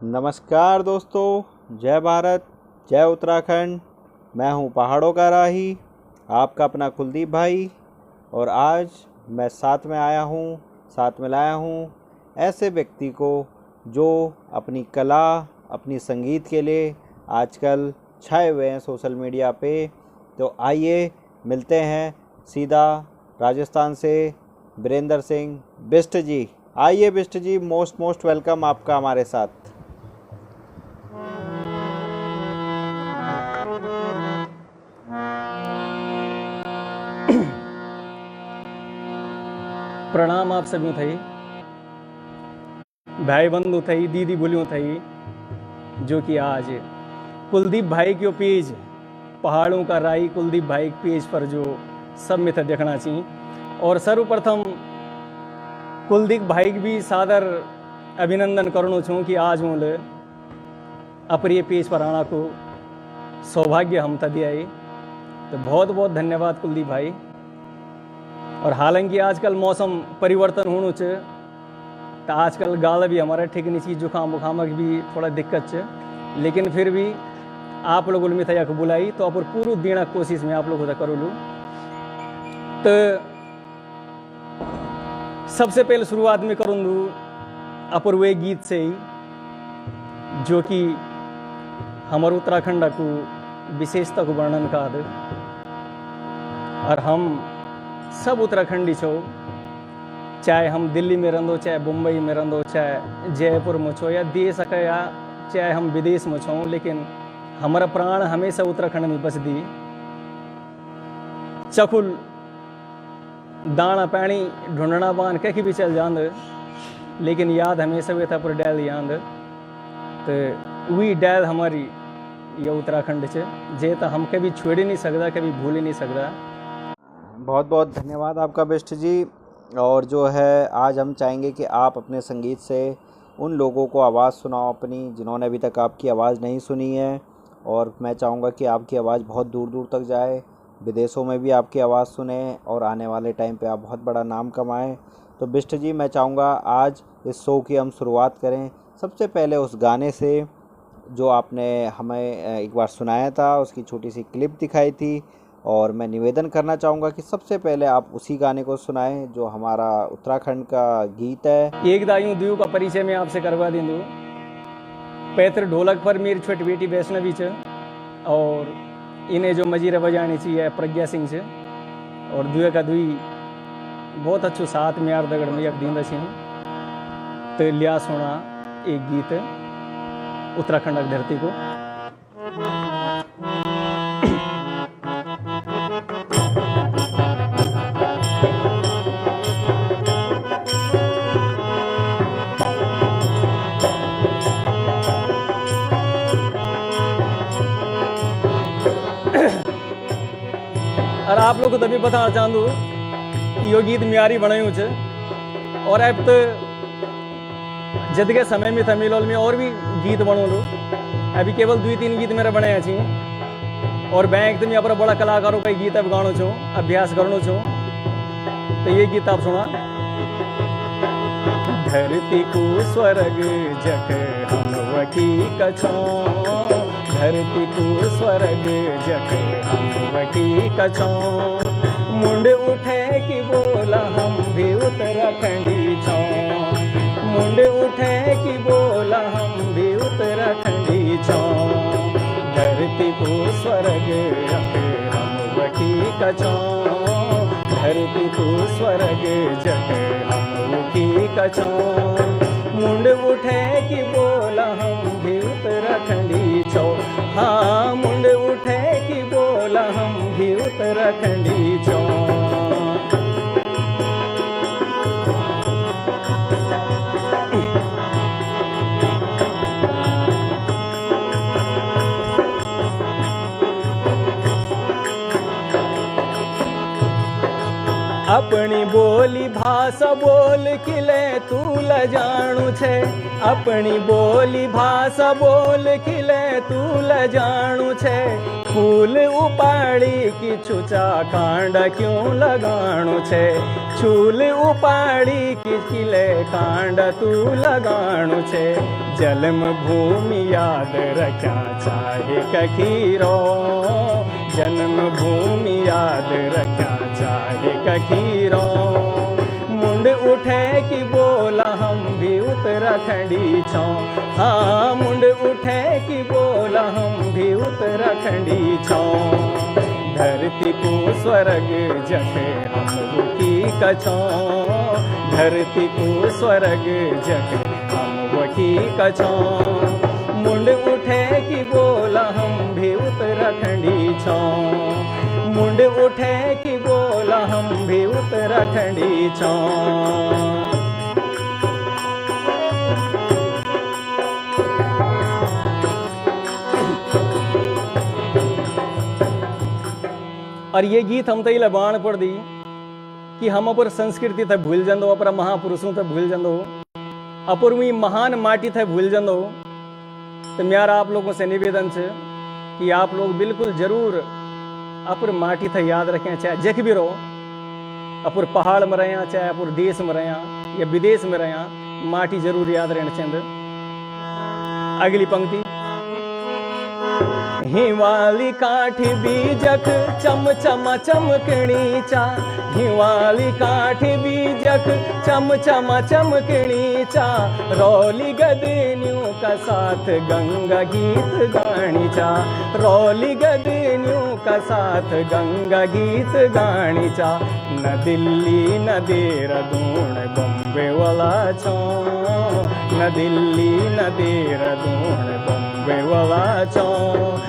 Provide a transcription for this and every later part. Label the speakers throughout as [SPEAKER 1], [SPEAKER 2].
[SPEAKER 1] नमस्कार दोस्तों, जय भारत, जय उत्तराखंड। मैं हूं पहाड़ों का राही, आपका अपना कुलदीप भाई। और आज मैं साथ में लाया हूं ऐसे व्यक्ति को जो अपनी कला, अपनी संगीत के लिए आजकल छाए हुए हैं सोशल मीडिया पे। तो आइए मिलते हैं सीधा राजस्थान से वीरेंद्र सिंह बिष्ट जी। आइए बिष्ट जी, मोस्ट वेलकम आपका हमारे साथ।
[SPEAKER 2] प्रणाम आप सभी थई, भाई बंधु थई, दीदी बोलियों थई, जो कि आज कुलदीप भाई के पेज पहाड़ों का राई कुलदीप भाई के पेज पर जो सब मिथ देखना चाहिए। और सर्वप्रथम कुलदीप भाई की भी सादर अभिनंदन करना छूँ कि आज मूल अप्रिय पेज पर आना को सौभाग्य हम था दिया। तो बहुत बहुत धन्यवाद कुलदीप भाई। और हालांकि आजकल मौसम परिवर्तन होने च तो आजकल गाल भी हमारा ठीक नहीं चीज जुकाम बुखाम की भी थोड़ा दिक्कत है, लेकिन फिर भी आप लोगों ने मिथया को बुलाई तो आप पूरी देना कोशिश में आप लोगों करो लूँ। तो सबसे पहले शुरुआत में करूँ लूँ अपूर्व गीत से ही, जो कि हमारे उत्तराखंड को विशेषता को वर्णन का। और हम सब उत्तराखंडी छो, चाहे हम दिल्ली में रहो, चाहे मुंबई में रहो, चाहे जयपुर में छो या देश का, या चाहे हम विदेश में छो, लेकिन हमारा प्राण हमेशा उत्तराखंड में बस दी। चकुल दाना पानी ढूंढना बान कहीं भी चल जांद, लेकिन याद हमेशा वे था पर डैल याद। तो वही डैल हमारी ये उत्तराखंड से जे तो हम कभी छोड़ ही नहीं सकता, कभी भूल ही नहीं सकता।
[SPEAKER 1] बहुत बहुत धन्यवाद आपका बिष्ट जी। और जो है आज हम चाहेंगे कि आप अपने संगीत से उन लोगों को आवाज़ सुनाओ अपनी, जिन्होंने अभी तक आपकी आवाज़ नहीं सुनी है। और मैं चाहूँगा कि आपकी आवाज़ बहुत दूर दूर तक जाए, विदेशों में भी आपकी आवाज़ सुने और आने वाले टाइम पे आप बहुत बड़ा नाम कमाएं। तो बिष्ट जी, मैं चाहूँगा आज इस शो की हम शुरुआत करें सबसे पहले उस गाने से जो आपने हमें एक बार सुनाया था, उसकी छोटी सी क्लिप दिखाई थी। और मैं निवेदन करना चाहूँगा कि सबसे पहले आप उसी गाने को सुनाएं जो हमारा उत्तराखंड का गीत है।
[SPEAKER 2] एक दायूं दियो का परिचय मैं आपसे करवा दी दूँ। पैतृ ढोलक पर मेरी छोटी बेटी वैष्णवी च, और इन्हें जो मजीरा बजानी चाहिए प्रज्ञा सिंह से। और दुए का दुई बहुत अच्छो साथ में यार दगड़ में एक दिन छी। तो लिया सुना एक गीत उत्तराखंड की धरती को। और आप लोग को तभी बताना चाहूँ कि यो गीत म्यारी बनायूँ छ। और अब तो जद के समय में तमिल में और भी गीत बनू लो। अभी केवल 2-3 गीत मेरा बनाया छी। और बैंक तो मैं अपना बड़ा कलाकारों का गीत अब गाणो छूँ, अभ्यास करूँ छूँ। तो ये गीत आप सुना। धरती को स्वर्ग जख हम वकी कछो, धरती को स्वर्ग जख हम वकी कछो। मुंड उठे कि बोला हम भी उत्तराखंडी छो, मुंड उठे कि बोला हम भी उत्तराखंडी छो। धरती को स्वर्ग जख हम वकी कछो, धरती को स्वर्ग जख हम वकी कछो। मुंड उठे कि बोला हम भी उत्तराखंडी छो, हाँ मुंड उठे कि बोला हम भी उत्तराखंडी छो। अपनी बोली भाषा बोल किले तू लजाणु छे, अपनी बोली भाषा बोल किले तू लजाणु छे। फूल उपाड़ी की छुचा कांड क्यों लगाणु छे, चूल उपाड़ी की किले कांड तू लगाणु छे। जन्म भूमि याद रख्या चाहे कखीरो, जन्म भूमि याद रख्या चाहे कखीरो। मुंड उठे कि बोला हम भी उत्तराखंडी छो, हाँ मुंड उठे कि बोला हम भी उत्तराखंडी छो। धरती को स्वर्ग जखे हम वकी कछो, धरती को स्वर्ग जखे हम वकी कछो। मुंड उठे कि बोला हम भी उत्तराखंडी छो, मुंड उठे कि बोला हम भी उत्तराखंडी छो। और ये गीत हम तई बाण पड़ दी कि हम अपर संस्कृति थे भूल जंदो, अपर महापुरुषों थे भूल जंदो, अपर वही महान माटी थे भूल जंदो। तो मेरा आप लोगों से निवेदन है कि आप लोग बिल्कुल जरूर अपर माटी थे याद रखें, चाहे जख भी रहो, अपुर पहाड़ में रहा, चाहे अपुर देश में रहा या विदेश में रहा, माटी जरूर याद रहना चाहिए। अगली पंक्ति, हिवाली काठी बीजक चम चम चमकणी चा, हिवाली काठी बीजक चम चम चमकणी चा। रौली गदनियों का साथ गंगा गीत गाणी चा, रौली गदनियों का साथ गंगा गीत गाणी चा। न दिल्ली न देहरादून बम्बे वाला छो, न दिल्ली न देहरादून बम्बे वाला छो।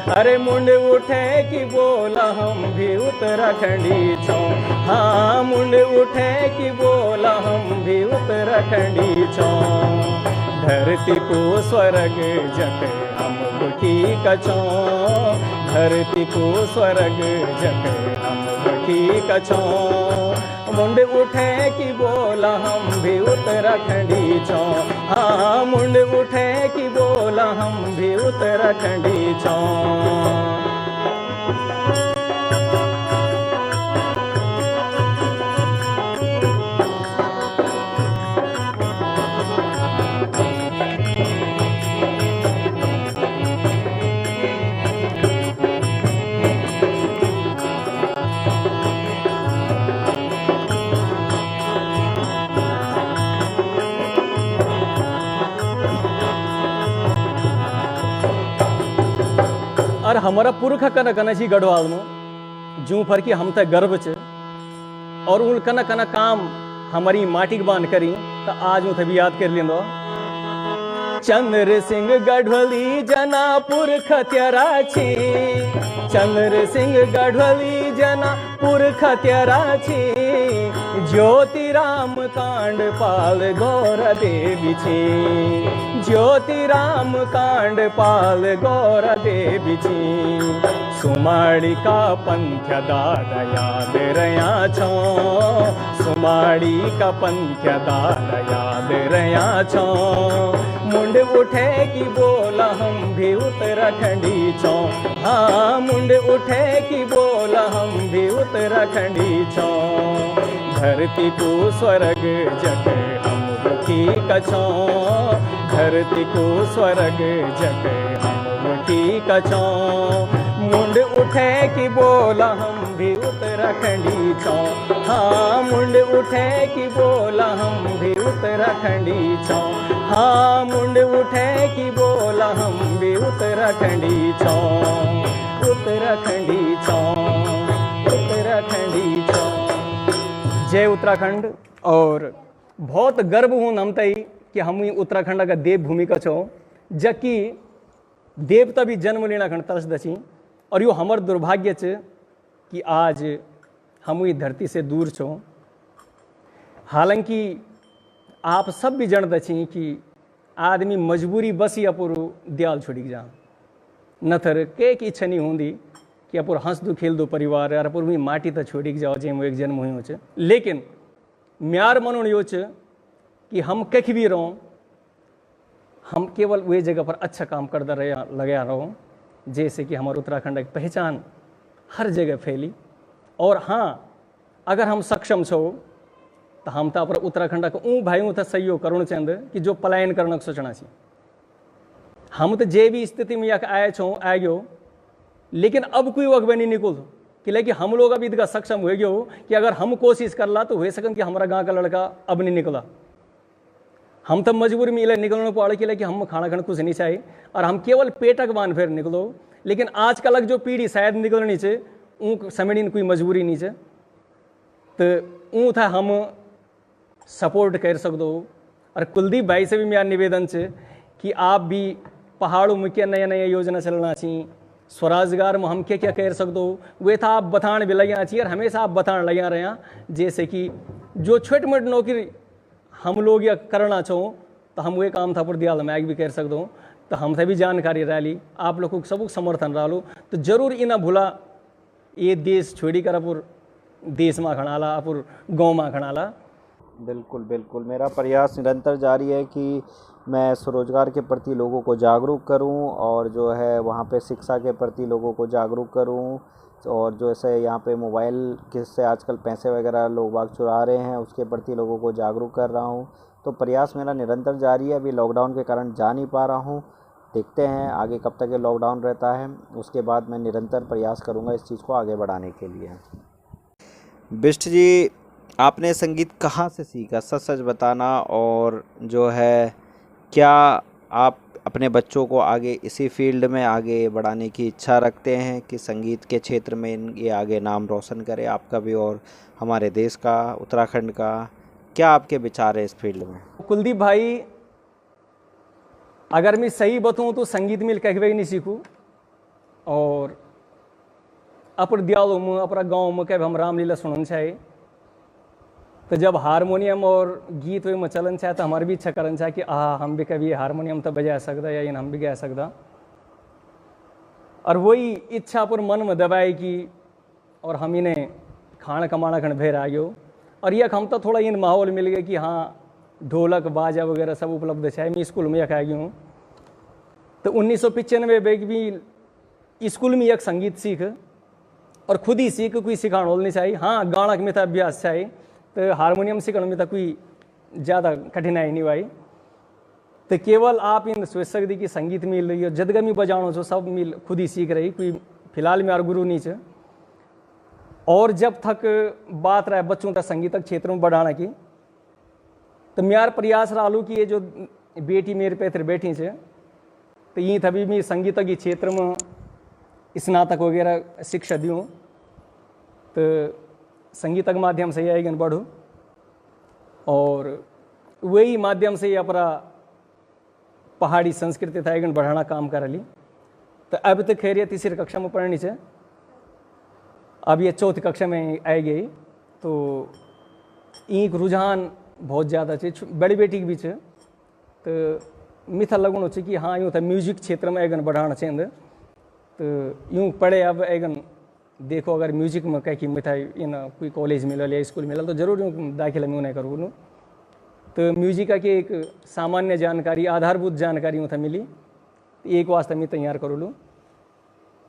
[SPEAKER 2] अरे मुंड उठे कि बोला हम भी उत्तराखंडी छो, हाँ मुंड उठे कि बोला हम भी उत्तराखंडी छो। धरती को स्वर्ग जखे हम वकी कछो, धरती को स्वर्ग जखे हम वकी कछो। मुंड उठे कि बोला हम भी उत्तराखंडी छो, हाँ मुंड उठे कि बोला हम भी उत्तराखंडी छो। और हमारा पुरख कन कन छी गढ़वाल में जू फर की हम तक गर्व च, और उन कन कन काम हमारी माटी बान करी तो आज हूँ तभी याद कर लेंदो। चंद्र सिंह गढ़वाली जना पुरख त्यारा छी, चंद्र सिंह गढ़वाली जना पुरख त्यारा छी। ज्योति राम कांड पाल गौर देवी छी, ज्योति राम कांड पाल गौर देवी छी। सुमाड़ी का पंथ दादा याद रया छो, सुमाड़ी का पंथ दादा याद रया छो। मुंड उठे कि बोला हम भी उत्तराखंडी छो, हाँ मुंड उठे कि बोला हम भी उत्तराखंडी छो। धरती को स्वर्ग जगे हम वकी कछो, धरती को स्वर्ग जगे हम वकी कछो। मुंड उठे कि बोला हम भी उत्तराखंडी छो, हाँ मुंड उठे कि बोला हम भी उत्तराखंडी छो, हाँ मुंड उठे कि बोला हम भी उत्तराखंडी छो, उत्तराखंडी छो, उत्तराखंडी छो। जय उत्तराखंड। और बहुत गर्व हूँ नमतई कि हम उत्तराखंड का देवभूमि का छो, जबकि देवता भी जन्म लेना खंड तरस दची। और यो हमर दुर्भाग्य च कि आज हम ये धरती से दूर छो। हालांकि आप सब भी जानते छी कि आदमी मजबूरी बस ही अपुरु दयाल छोड़ी जा, नथर के की इच्छा नहीं होंगी कि अपुर हंस दो खेल दो परिवार यार अपुर भी माटी तो छोड़ी जाओ जे एक जन्म हुई। लेकिन म्यार मनोन यो च कि हम कख भी रहो, हम केवल वे जगह पर अच्छा काम करता रहे लगे रहो, जैसे कि हमारे उत्तराखंड की पहचान हर जगह फैली। और हाँ, अगर हम सक्षम छो तो हम तो अपना उत्तराखंड को ऊँ भाइयों था सहयोग करण चंद कि जो पलायन करने सोचना चाहिए। हम तो जे भी स्थिति में यक आए छो आ गयो, लेकिन अब कोई वक्त नहीं निकल कि लेकिन हम लोग अभी इतना सक्षम हो गयो कि अगर हम कोशिश कर ला तो हो सकन कि हमारा गांव का लड़का अब नहीं निकला। हम तो मजबूरी में निकलना पड़ा कि हम खाना खाना कुछ नहीं चाहिए और हम केवल पेटक बांध फिर निकलो। लेकिन आज कल जो पीढ़ी शायद निकलनी चाहिए ऊँ समझने कोई मजबूरी नहीं है, तो ऊँ था हम सपोर्ट कर सकते। और कुलदीप भाई से भी मेरा निवेदन है कि आप भी पहाड़ों में क्या नया नया योजना चलना चाहिए, स्वरोजगार में हम क्या क्या कर सकते हो वे था आप बताने भी लगे चाहिए और हमेशा आप बताने लगे रहे हैं। जैसे कि जो छोटी मोटी नौकरी हम लोग या करना चाहो तो हम वे काम था पर दिया मैं भी कर सकता हूँ, तो हम भी जानकारी रह ली आप लोगों को सबको समर्थन रहा लो, तो जरूर इना भूला ये देश छोड़ी कर अपुर देश में खड़ाला अपुर गाँव में खड़ाला।
[SPEAKER 1] बिल्कुल बिल्कुल, मेरा प्रयास निरंतर जारी है कि मैं स्वरोजगार के प्रति लोगों को जागरूक करूं और जो है वहाँ पे शिक्षा के प्रति लोगों को जागरूक करूं। और जो ऐसे यहाँ पे मोबाइल किससे आजकल पैसे वगैरह लोग बाग चुरा रहे हैं उसके प्रति लोगों को जागरूक कर रहा हूँ। तो प्रयास मेरा निरंतर जारी है। अभी लॉकडाउन के कारण जा नहीं पा रहा हूँ, देखते हैं आगे कब तक ये लॉकडाउन रहता है, उसके बाद मैं निरंतर प्रयास करूँगा इस चीज़ को आगे बढ़ाने के लिए। बिष्ट जी, आपने संगीत कहाँ से सीखा, सच सच बताना, और जो है क्या आप अपने बच्चों को आगे इसी फील्ड में आगे बढ़ाने की इच्छा रखते हैं कि संगीत के क्षेत्र में ये आगे नाम रोशन करे आपका भी और हमारे देश का, उत्तराखंड का? क्या आपके विचार है इस फील्ड में?
[SPEAKER 2] कुलदीप भाई, अगर मैं सही बताऊँ तो संगीत में कहीं नहीं सीखूँ, और अपर दियालों में अपना गाँव में कभी हम रामलीला सुनना चाहिए, तो जब हारमोनियम और गीत वे में चलन चाहे तो हमारी भी इच्छा करना चाहे कि हम भी कभी हारमोनियम तो बजा सकता या इन हम भी गा सकता। और वही इच्छा पर मन में दबाई कि और हम इन्हें खाना कमाना खंड भेर आ गयो। और यह हम तो थोड़ा इन माहौल मिल गया कि हाँ ढोलक बाजा वगैरह सब उपलब्ध है। मैं स्कूल में यक आ गया हूँ, तो 1995 में भी स्कूल में एक संगीत सीख और खुद ही सीख, कोई सिखाने नहीं चाहिए। हाँ गाना में था अभ्यास चाहिए, तो हारमोनियम सीखने में तो कोई ज़्यादा कठिनाई नहीं भाई। तो केवल आप इन सोच सकते कि संगीत मिल रही है जदगमी बजानो जो सब मिल खुद ही सीख रही, कोई फिलहाल में और गुरु नहीं है। और जब तक बात रहा बच्चों तक संगीतक क्षेत्र में बढ़ाने की, तो मेरा प्रयास रहा कि ये जो बेटी मेरे पे बैठी है तो ये तभी मैं संगीत के क्षेत्र में स्नातक वगैरह शिक्षा दूँ, तो संगीत के माध्यम से आगे बढ़ूँ और वही माध्यम से अपना पहाड़ी संस्कृति था आगे बढ़ाना काम कर ली। तो अब तो खैर ये तीसरी कक्षा में पढ़नी है, अब ये चौथी कक्षा में आई गई, तो एक रुझान बहुत ज़्यादा है बड़ी बेटी के बीच। तो मिथा लगन कि हाँ यूँ था म्यूजिक क्षेत्र में आगे बढ़ाना चाहिए, तो यूँ पढ़े अब आगे देखो अगर म्यूजिक में कहीं मिठाई इन कोई कॉलेज मिलल या स्कूल मिलल तो जरूर दाखिला में उन्हें करूँ। तो म्यूजिक की एक सामान्य जानकारी, आधारभूत जानकारी उन्हें मिली, तो एक वास्ते मैं तैयार करूँ लूँ।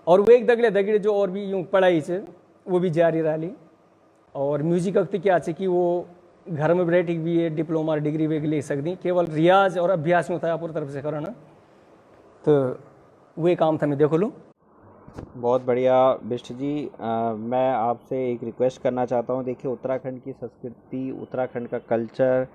[SPEAKER 2] और वो एक दगले दगड़े जो और भी यूँ पढ़ाई है वो भी जारी रही। और म्यूजिक वक्त क्या है कि वो घर में बैठ भी है डिप्लोमा डिग्री वे ले सकती, केवल रियाज और अभ्यास में था पूरी तरफ से करना, तो वही काम था मैं देखो लूँ।
[SPEAKER 1] बहुत बढ़िया बिष्ट जी, मैं आपसे एक रिक्वेस्ट करना चाहता हूँ। देखिए उत्तराखंड की संस्कृति, उत्तराखंड का कल्चर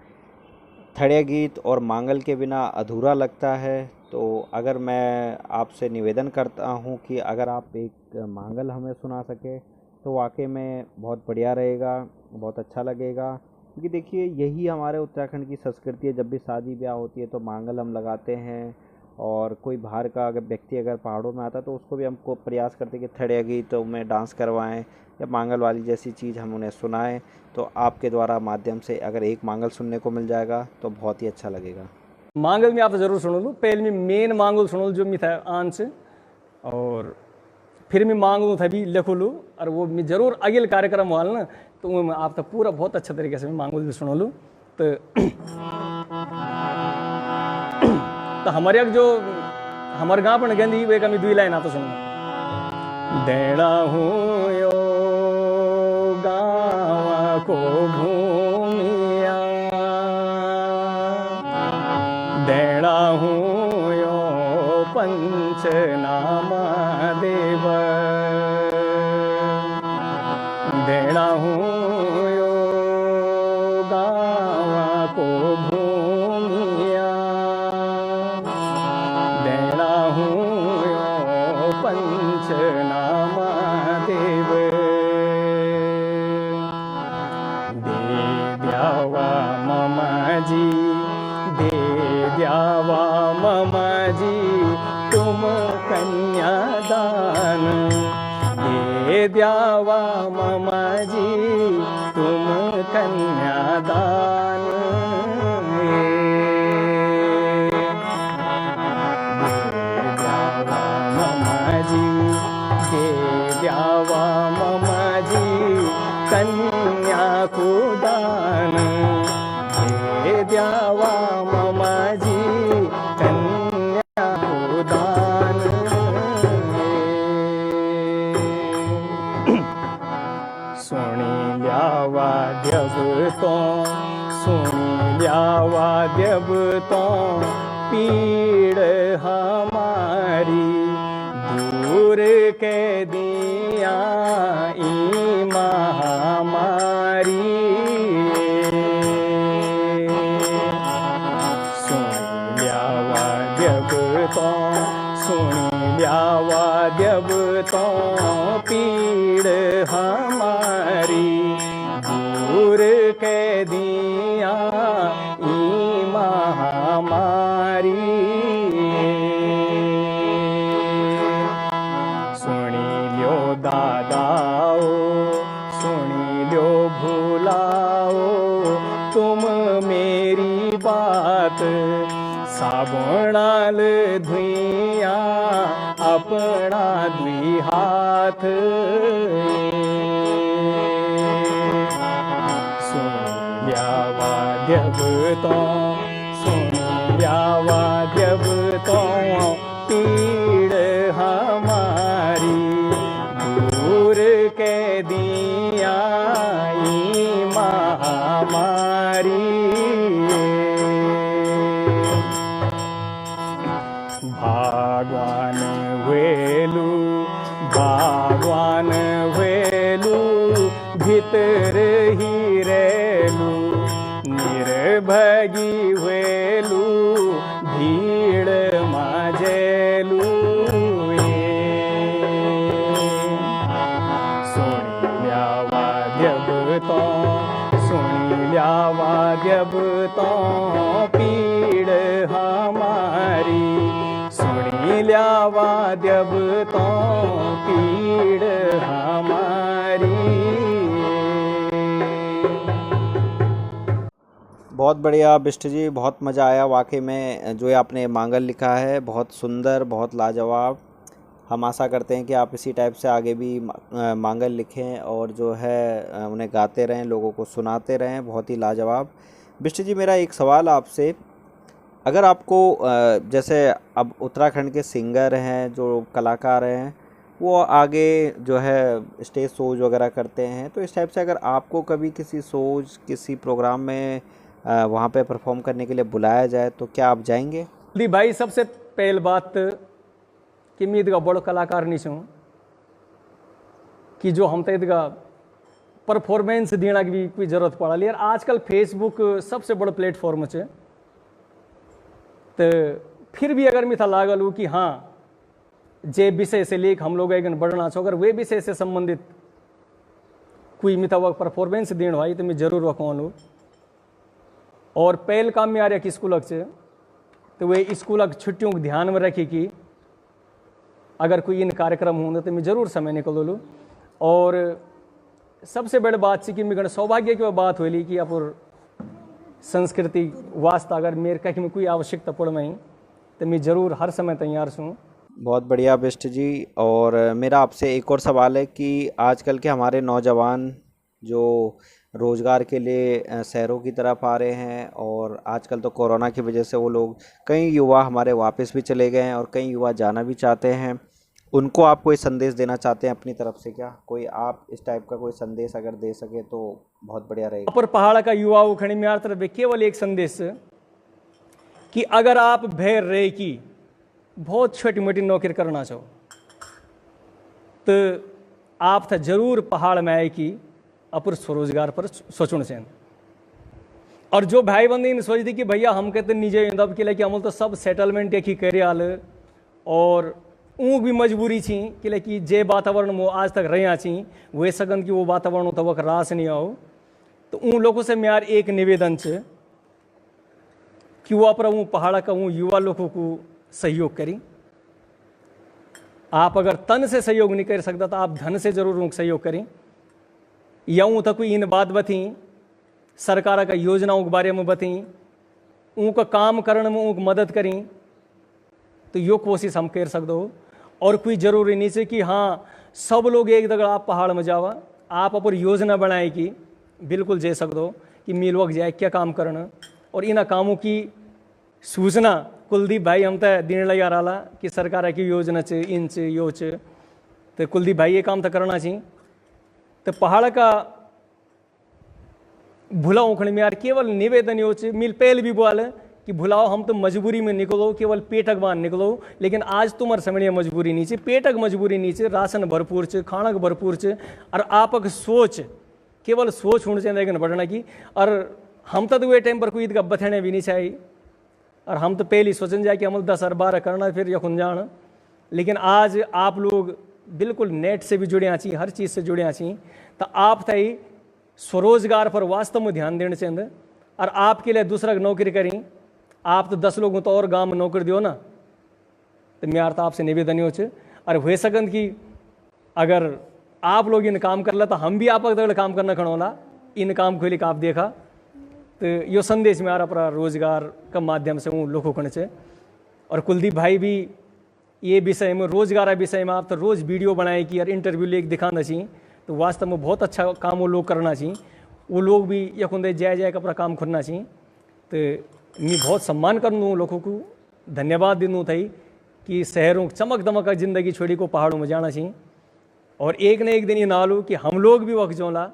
[SPEAKER 1] थड़िया गीत और मांगल के बिना अधूरा लगता है। तो अगर मैं आपसे निवेदन करता हूँ कि अगर आप एक मांगल हमें सुना सके तो वाकई में बहुत बढ़िया रहेगा, बहुत अच्छा लगेगा। क्योंकि देखिए यही हमारे उत्तराखंड की संस्कृति है, जब भी शादी ब्याह होती है तो मांगल हम लगाते हैं। और कोई बाहर का अगर व्यक्ति अगर पहाड़ों में आता तो उसको भी हमको प्रयास करते कि थड़िया गीतों में डांस करवाएं या मांगल वाली जैसी चीज़ हम उन्हें सुनाएं। तो आपके द्वारा माध्यम से अगर एक मांगल सुनने को मिल जाएगा तो बहुत ही अच्छा लगेगा।
[SPEAKER 2] मांगल में आप जरूर सुनो लूँ, पहले में मेन मांगल सुनो जो मिथा आंस, और फिर मैं मांगू था भी लिखो लूँ और वो मैं जरूर अगले कार्यक्रम वाल ना तो वो मैं आप तक पूरा बहुत अच्छा तरीके से मैं मांगू भी सुनो लूँ तो हमारे एक जो हमारे गाँव पर गंदी वे कमी दुई लाइन आता सुनो देना हूँ यो गाँव को भूमिया देना हूँ यो पंचनामा देव देना हूँ यो गाँव को भूमिया देना हूँ यो पंचनामा देव दे द्यावा ममाजी दे द्यावा ममाजी तुम कन्यादान दे द्यावा ममाजी तुम कन्यादान दे द्यावा ममाजी कन्या को दान दे द्यावा ममाजी कन्या को दान सुनी ल्यावा देव तो सुनी ल्यावा देव तो पीड़ हमारी दूर के दिया ई महामारी सुन ल्यावा जब तो सुन ल्यावा जब तो पीड़ हमारी दूर के दिया ई महामारी दादाओ सुनी लो भूलाओ तुम मेरी बात साबुणाल धुइया अपना दुई हाथ सुन ल्यावा जब तो सुन ल्यावा जब तो पीड़ हमारी दूर के दिया ई महामारी भगवान वेलू भगवान वेलू भीतर ही रेलू निर्भगी वेलू भीड़ मजेलू तो सुनी ल्यावा जब तो पीड़ हमारी सुनी ल्यावा जब तो पीड़ हमारी।
[SPEAKER 1] बहुत बढ़िया बिष्ट जी, बहुत मज़ा आया वाकई में। जो आपने मांगल लिखा है बहुत सुंदर, बहुत लाजवाब। हम आशा करते हैं कि आप इसी टाइप से आगे भी मांगल लिखें और जो है उन्हें गाते रहें, लोगों को सुनाते रहें। बहुत ही लाजवाब। बिष्ट जी, मेरा एक सवाल आपसे, अगर आपको जैसे अब उत्तराखंड के सिंगर हैं, जो कलाकार हैं, वो आगे जो है स्टेज शोज वगैरह करते हैं, तो इस टाइप से अगर आपको कभी किसी शोज किसी प्रोग्राम में वहाँ पे परफॉर्म करने के लिए बुलाया जाए तो क्या आप जाएंगे?
[SPEAKER 2] दी भाई, सबसे पहल बात कि मैं इधर बड़ो कलाकार नहीं छूँ कि जो हम तो इधर परफॉर्मेंस देना की भी कोई जरूरत पड़ा यार। आजकल फेसबुक सबसे बड़ा प्लेटफॉर्म है, तो फिर भी अगर मिथा लागल हो कि हाँ जे विषय से लेख हम लोग एक बढ़ना छो, अगर वे विषय से संबंधित कोई मिथा वह परफॉर्मेंस देना भाई तो मैं जरूर वह लूँ। और पहल काम में आ रहा कि स्कूलक से तो वे स्कूलक छुट्टियों को ध्यान में रखी कि अगर कोई इन कार्यक्रम होंगे तो मैं जरूर समय निकल लूँ। और सबसे बड़ी बात थी कि मेरे सौभाग्य की बात हुई कि आप संस्कृति वास्ता अगर मेरे कहीं में कोई आवश्यकता पड़ में तो मैं जरूर हर समय तैयार छूँ।
[SPEAKER 1] बहुत बढ़िया बिष्ट जी। और मेरा आपसे एक और सवाल है कि आजकल के हमारे नौजवान जो रोज़गार के लिए शहरों की तरफ आ रहे हैं, और आजकल तो कोरोना की वजह से वो लोग, कई युवा हमारे वापस भी चले गए हैं और कई युवा जाना भी चाहते हैं, उनको आप कोई संदेश देना चाहते हैं अपनी तरफ से? क्या कोई आप इस टाइप का कोई संदेश अगर दे सके तो बहुत बढ़िया रहेगा।
[SPEAKER 2] पर पहाड़ का युवा खड़ी में तरफ केवल एक संदेश कि अगर आप भैर रहे कि बहुत छोटी मोटी नौकरी करना चाहो तो आप था जरूर पहाड़ में आए कि अपुर स्वरोजगार पर सोचना चाहिए। और जो भाई बंदी इन सोचती कि भैया हम कहते निजे इंदब के लिए कि हम तो सब सेटलमेंट एक ही करे आल, और ऊँ भी मजबूरी छी कि लेकि जे वातावरण में आज तक रहा छी वे सकन कि वो वातावरण तब रास नहीं आओ। तो उन लोगों से मेरा एक निवेदन है कि वो पर पहाड़ का युवा लोगों को सहयोग करी। आप अगर तन से सहयोग नहीं कर सकता तो आप धन से जरूर सहयोग करें। यूँ तक इन बात बती सरकार का योजनाओं के बारे में बती, उनका काम करने में उनकी मदद करें, तो यो कोशिश हम कर सकते हो। और कोई जरूरी नहीं है कि हाँ सब लोग एक जगह आप पहाड़ में जावा, आप अपन योजना बनाए कि बिल्कुल जे सकते हो कि मिल वक्त जाए क्या काम करना। और इन कामों की सूचना कुलदीप भाई हम तो देने लगा रहा कि सरकार की योजना च इन च यो च, तो कुलदीप भाई ये काम तो करना चाहिए। तो पहाड़ का भुलाओ खड़े में यार केवल निवेदन यो च मिल पहले भी बोल कि भुलाओ हम तो मजबूरी में निकलो, केवल पेटक बांध निकलो, लेकिन आज तुम्हारे समय मजबूरी नहीं है, पेटक मजबूरी नहीं है, राशन भरपूर च, खाना भरपूर च, और आपक सोच केवल सोच होनी चाहिए लेकिन बढ़ना की। और हम तो वे टाइम पर कोई ईद का बथेने भी नहीं चाहिए, और हम तो पहले सोचन जाए कि हम 10 और 12 करना फिर यखुन जान। लेकिन आज आप लोग बिल्कुल नेट से भी जुड़े आची, हर चीज़ से जुड़े आची, तो आप तई स्वरोजगार पर वास्तव में ध्यान देना चाहिए। और आपके लिए दूसरा नौकरी करें, आप तो 10 लोगों तो और गांव में नौकरी दियो ना। तो मेरा तो आपसे निवेदन हो च और हुए सकन कि अगर आप लोग इन काम कर ला तो हम भी आप काम करना खड़ोला, इन काम को लेकर आप देखा। तो यो संदेश में आ रहा रोजगार का माध्यम से वो लोगों को चे। और कुलदीप भाई भी ये विषय में रोजगार विषय में आप तो रोज़ वीडियो बनाए कि यार इंटरव्यू लेके दिखाना चाहिए, तो वास्तव में बहुत अच्छा काम वो लोग करना चाहिए। वो लोग भी यकुंदे जय जय का अपना काम करना चाहिए। तो मैं बहुत सम्मान करूँ लोगों को, धन्यवाद दूँ थी कि शहरों चमक दमक का जिंदगी छोड़ी को पहाड़ों में जाना चाहिए। और एक न एक दिन ये ना लो कि हम लोग भी वक्त जोला,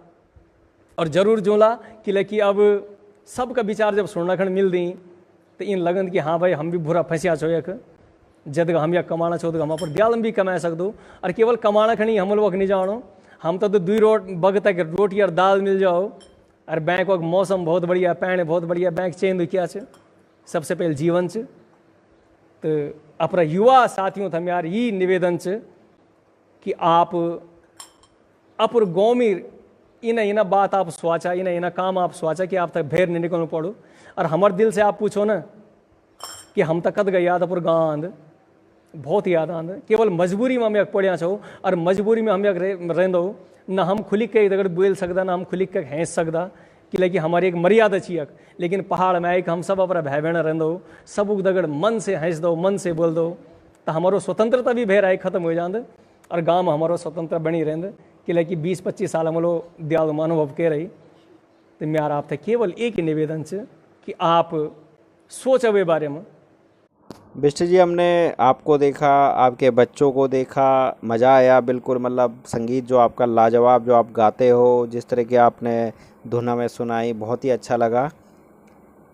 [SPEAKER 2] और ज़रूर जोला कि अब सबका विचार जब सुनना खंड मिल दी तो इन लगन कि हाँ भाई हम भी बुरा फंसिया छो एक जद हम या कमाना छो तो हम पर ब्याल भी कमा सकते। और केवल कमाना खड़ी हम लोग नहीं जानो, हम तो 2 बग तक रोटी और दाल मिल जाओ। और बैंक वक्त मौसम बहुत बढ़िया, पैण बहुत बढ़िया, बैंक चेंज क्या है सबसे पहले जीवन से। तो अपना युवा साथियों था यार ये निवेदन है कि आप अपुर गाँव में इन बात आप सोचा, इन काम आप सोचा कि आप तक भैर नहीं निकलना पड़ो। और हमारे दिल से आप पूछो ना कि हम तक कद गए याद अपुर गाँव आंद, बहुत याद आंद, केवल मजबूरी में हम एक पढ़िया छो। और मजबूरी में हम एक रेंदो ना, हम खुली के दगड़ बोल सकता ना हम खुली के हैंस सकता कि लेकिन हमारी एक मर्यादा चाहिए। लेकिन पहाड़ में आए हम सब अपना भाई बहन रेंदो, सब दगड़ मन से हंस दो, मन से बोल दो, तो हमारो स्वतंत्रता भी भैर आए खत्म हो जाए। और गाँव में हमारो स्वतंत्र बनी रहें कि लेकिन 20-25 साल हम लोग दयाल अनुभव के रही। तो मेरा आप थे केवल एक ही निवेदन है कि आप सोचो वे बारे में।
[SPEAKER 1] बिष्ट जी, हमने आपको देखा, आपके बच्चों को देखा, मज़ा आया बिल्कुल। मतलब संगीत जो आपका लाजवाब, जो आप गाते हो, जिस तरह की आपने धुन में सुनाई, बहुत ही अच्छा लगा।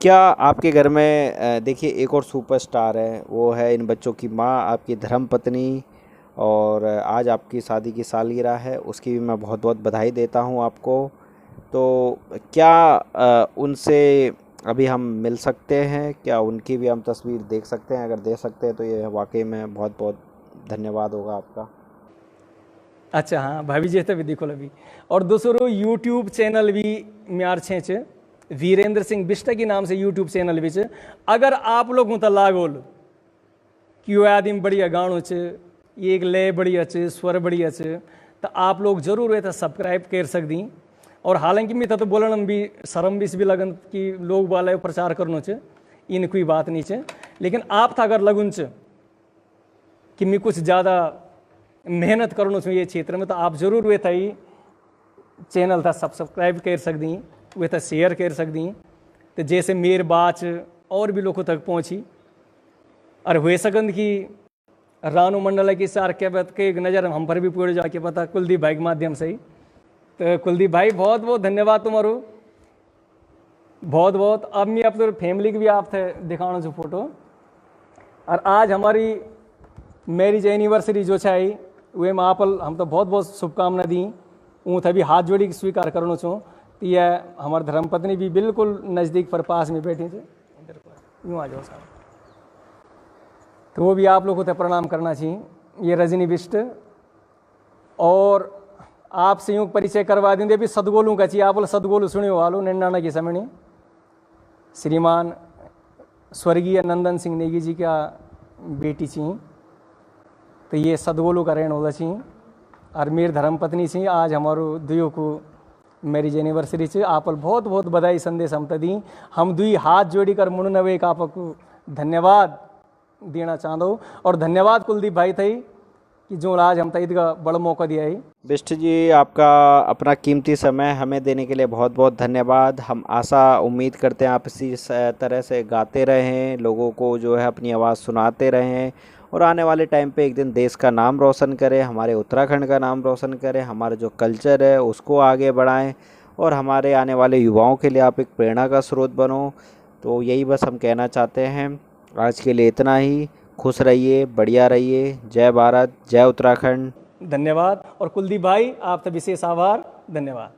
[SPEAKER 1] क्या आपके घर में देखिए एक और सुपरस्टार है, वो है इन बच्चों की माँ, आपकी धर्मपत्नी, और आज आपकी शादी की सालगिरह है, उसकी भी मैं बहुत बहुत बधाई देता हूँ आपको। तो क्या उनसे अभी हम मिल सकते हैं? क्या उनकी भी हम तस्वीर देख सकते हैं? अगर दे सकते हैं तो ये वाकई में बहुत बहुत धन्यवाद होगा आपका।
[SPEAKER 2] अच्छा हाँ भाभी जी तो भी देखो अभी। और दूसरों यूट्यूब चैनल भी म्यार छे वीरेंद्र सिंह बिष्ट के नाम से यूट्यूब चैनल भी है। अगर आप लोग तो लागोल कि वो आदमी बढ़िया गाणो च, एक लय बढ़िया च, स्वर बढ़िया च, तो आप लोग जरूर ये सब्सक्राइब कर सकती। और हालांकि मैं तो बोलना भी शर्म भी लगन कि लोग वाला प्रचार करना च, इन कोई बात नहीं है। लेकिन आप था अगर लगुन च कि मैं कुछ ज़्यादा मेहनत करूँ उसमें ये क्षेत्र में, तो आप ज़रूर वे थी चैनल था सब्सक्राइब कर सकती, वे था शेयर कर सकती, तो जैसे मेर बात और भी लोगों तक पहुँची। और हुए सकंद की रानू मंडल की सार के बात के एक नज़र हम पर भी पूरे जाके पता कुलदीप भाई के माध्यम से ही। तो कुलदीप भाई बहुत बहुत धन्यवाद तुम्हारो, बहुत बहुत। अब मैं अपने फैमिली की भी आप थे दिखाना जो फोटो। और आज हमारी मैरिज एनिवर्सरी जो है वे में आप हम तो बहुत बहुत शुभकामना दी, ऊँ थे भी हाथ जोड़ी स्वीकार करना छूँ। तो यह हमारे धर्मपत्नी भी बिल्कुल नज़दीक पर पास में बैठी थे, यूँ आ जाओ साहब, तो वो भी आप लोगों को प्रणाम करना चाहिए। ये रजनी बिष्ट और आपसे यूँ परिचय करवा देंगे भी सदगोलू का चाहिए, आप लोग सदगोलू सुने वालो 99 की समय श्रीमान स्वर्गीय नंदन सिंह नेगी जी का बेटी चाहिए, तो ये सदगोलू का रहन होला चाहिए। और मेरी धर्मपत्नी चाहिए, आज हमारो दुयो को मैरिज एनिवर्सरी से आप बहुत बहुत बधाई संदेश हम दी। हम दुई हाथ जोड़ी कर मुनवे एक आपको धन्यवाद देना चाहूँ। और धन्यवाद कुलदीप भाई थी कि जो आज हम तईद का बड़ा मौका दिया है।
[SPEAKER 1] बिष्ट जी, आपका अपना कीमती समय हमें देने के लिए बहुत बहुत धन्यवाद। हम आशा उम्मीद करते हैं आप इसी तरह से गाते रहें, लोगों को जो है अपनी आवाज़ सुनाते रहें और आने वाले टाइम पे एक दिन देश का नाम रोशन करें, हमारे उत्तराखंड का नाम रोशन करें, हमारा जो कल्चर है उसको आगे बढ़ाएं और हमारे आने वाले युवाओं के लिए आप एक प्रेरणा का स्रोत बनो। तो यही बस हम कहना चाहते हैं। आज के लिए इतना ही। खुश रहिए, बढ़िया रहिए। जय भारत, जय उत्तराखंड।
[SPEAKER 2] धन्यवाद। और कुलदीप भाई आप तो विशेष आभार, धन्यवाद।